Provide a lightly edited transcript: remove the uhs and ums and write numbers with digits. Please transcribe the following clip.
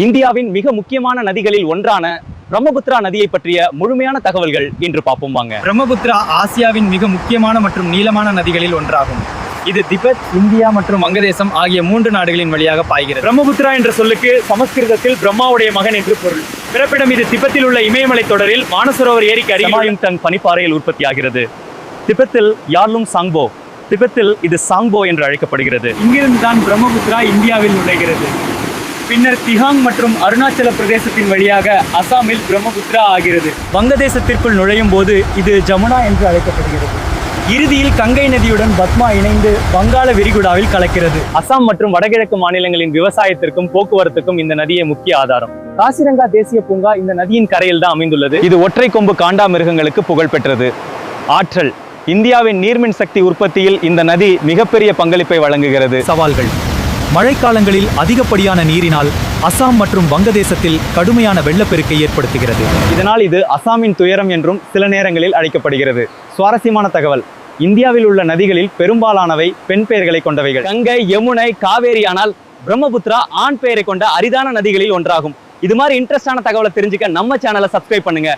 இந்தியாவின் மிக முக்கியமான நதிகளில் ஒன்றான பிரம்மபுத்திரா நதியை பற்றிய முழுமையான தகவல்கள் இன்று பார்ப்போம் வாங்க. பிரம்மபுத்திரா ஆசியாவின் மிக முக்கியமான மற்றும் நீளமான நதிகளில் ஒன்றாகும். இது திபெத், இந்தியா மற்றும் வங்கதேசம் ஆகிய 3 நாடுகளின் வழியாக பாய்கிறது. பிரம்மபுத்திரா என்ற சொல்லுக்கு சமஸ்கிருதத்தில் பிரம்மாவுடைய மகன் என்று பொருள். பிறப்பிடம் இது திபெத்தில் உள்ள இமயமலை தொடரில் மானசரோவர் ஏரிக்கு அருகில் டன் பனிப்பாறையில் உற்பத்தியாகிறது. திபெத்தில் யார்லுங் சாங்போ, திபெத்தில் இது சாங்போ என்று அழைக்கப்படுகிறது. இங்கிருந்து தான் பிரம்மபுத்திரா இந்தியாவில் நுழைகிறது. பின்னர் திஹாங் மற்றும் அருணாச்சல பிரதேசத்தின் வழியாக அசாமில் பிரம்மபுத்திரா ஆகிறது. வங்கதேசத்திற்குள் நுழையும் போது இது ஜமுனா என்று அழைக்கப்படுகிறது. இறுதியில் கங்கை நதியுடன் பத்மா இணைந்து வங்காள விரிகுடாவில் கலக்கிறது. அசாம் மற்றும் வடகிழக்கு மாநிலங்களின் விவசாயத்திற்கும் போக்குவரத்துக்கும் இந்த நதியே முக்கிய ஆதாரம். காசிரங்கா தேசிய பூங்கா இந்த நதியின் கரையில் தான் அமைந்துள்ளது. இது ஒற்றை கொம்பு காண்டா மிருகங்களுக்கு புகழ் பெற்றது. ஆற்றல்: இந்தியாவின் நீர்மின் சக்தி உற்பத்தியில் இந்த நதி மிகப்பெரிய பங்களிப்பை வழங்குகிறது. சவால்கள்: மழைக்காலங்களில் அதிகப்படியான நீரினால் அசாம் மற்றும் வங்கதேசத்தில் கடுமையான வெள்ளப்பெருக்கை ஏற்படுத்துகிறது. இதனால் இது அசாமின் துயரம் என்றும் சில நேரங்களில் அழைக்கப்படுகிறது. சுவாரஸ்யமான தகவல்: இந்தியாவில் உள்ள நதிகளில் பெரும்பாலானவை பெண் பெயர்களை கொண்டவைகள். கங்கை, யமுனை, காவேரி. ஆனால் பிரம்மபுத்திரா ஆண் பெயரை கொண்ட அரிதான நதிகளில் ஒன்றாகும். இது மாதிரி இன்ட்ரெஸ்டான தகவலை தெரிஞ்சுக்க நம்ம சேனலை சப்ஸ்கிரைப் பண்ணுங்க.